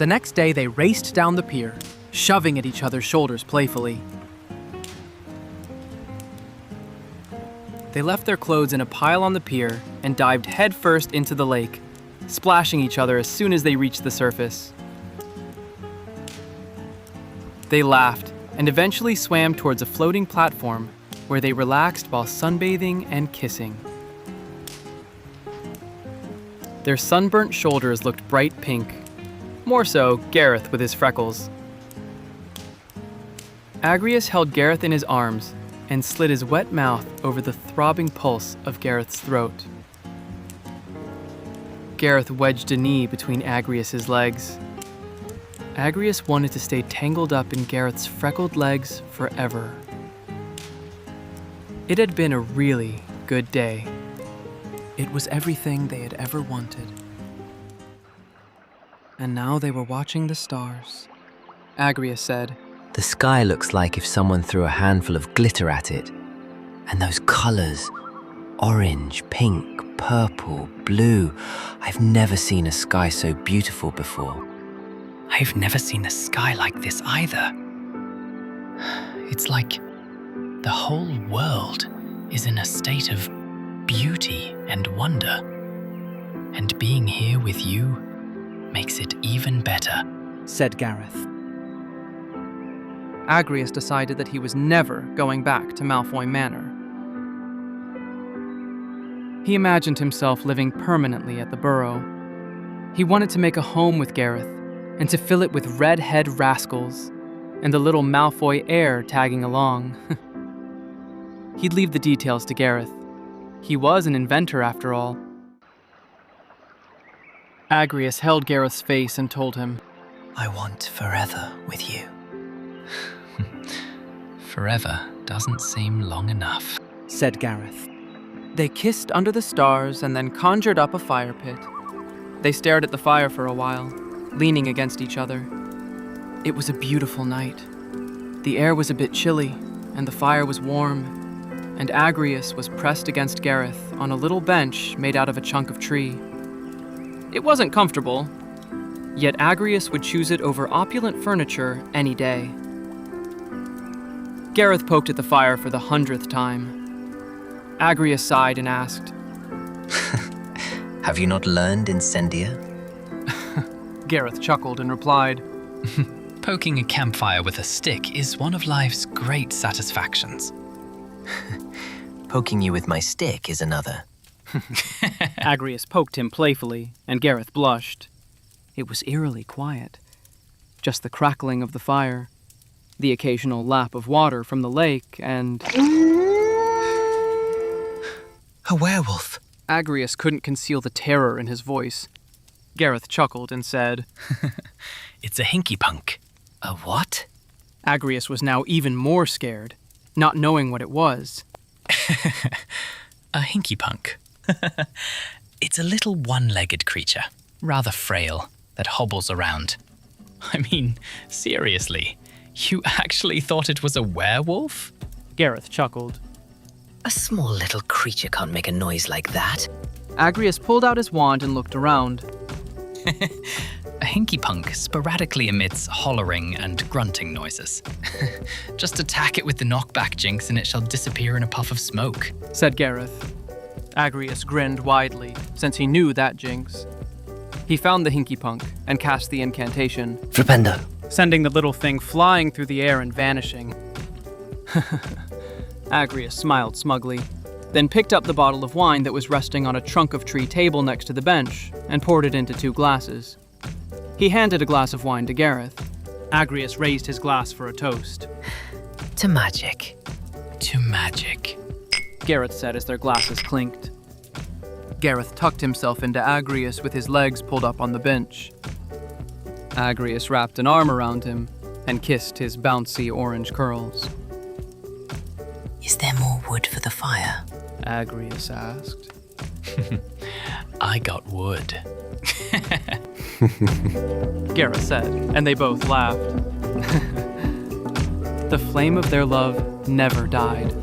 The next day, they raced down the pier, shoving at each other's shoulders playfully. They left their clothes in a pile on the pier and dived headfirst into the lake, splashing each other as soon as they reached the surface. They laughed and eventually swam towards a floating platform where they relaxed while sunbathing and kissing. Their sunburnt shoulders looked bright pink, more so Gareth with his freckles. Agrius held Gareth in his arms and slid his wet mouth over the throbbing pulse of Gareth's throat. Gareth wedged a knee between Agrius's legs. Agrius wanted to stay tangled up in Gareth's freckled legs forever. It had been a really good day. It was everything they had ever wanted. And now they were watching the stars. Agrius said, "The sky looks like if someone threw a handful of glitter at it. And those colors, orange, pink, purple, blue. I've never seen a sky so beautiful before." I've never seen a sky like this either. It's like the whole world is in a state of beauty and wonder. And being here with you makes it even better, said Gareth. Agrius decided that he was never going back to Malfoy Manor. He imagined himself living permanently at the Burrow. He wanted to make a home with Gareth and to fill it with redhead rascals and the little Malfoy heir tagging along. He'd leave the details to Gareth. He was an inventor after all. Agrius held Gareth's face and told him, "I want forever with you." Forever doesn't seem long enough, said Gareth. They kissed under the stars and then conjured up a fire pit. They stared at the fire for a while, leaning against each other. It was a beautiful night. The air was a bit chilly, and the fire was warm, and Agrius was pressed against Gareth on a little bench made out of a chunk of tree. It wasn't comfortable, yet Agrius would choose it over opulent furniture any day. Gareth poked at the fire for the 100th time. Agrius sighed and asked, "Have you not learned Incendia?" Gareth chuckled and replied, "Poking a campfire with a stick is one of life's great satisfactions." "Poking you with my stick is another." Agrius poked him playfully, and Gareth blushed. It was eerily quiet. Just the crackling of the fire, the occasional lap of water from the lake, and... "A werewolf!" Agrius couldn't conceal the terror in his voice. Gareth chuckled and said, "It's a hinky punk." "A what?" Agrius was now even more scared, not knowing what it was. A hinky punk. It's a little one-legged creature, rather frail, that hobbles around. I mean, seriously, you actually thought it was a werewolf? Gareth chuckled. "A small little creature can't make a noise like that." Agrius pulled out his wand and looked around. A hinky punk sporadically emits hollering and grunting noises. Just attack it with the knockback jinx and it shall disappear in a puff of smoke, said Gareth. Agrius grinned widely, since he knew that jinx. He found the hinky punk and cast the incantation, "Flipendo," sending the little thing flying through the air and vanishing. Agrius smiled smugly, then picked up the bottle of wine that was resting on a trunk of tree table next to the bench and poured it into 2 glasses. He handed a glass of wine to Gareth. Agrius raised his glass for a toast. "To magic." To magic, Gareth said as their glasses clinked. Gareth tucked himself into Agrius with his legs pulled up on the bench. Agrius wrapped an arm around him and kissed his bouncy orange curls. "Is there more wood for the fire?" Agrius asked. I got wood. Gareth said, and they both laughed. The flame of their love never died.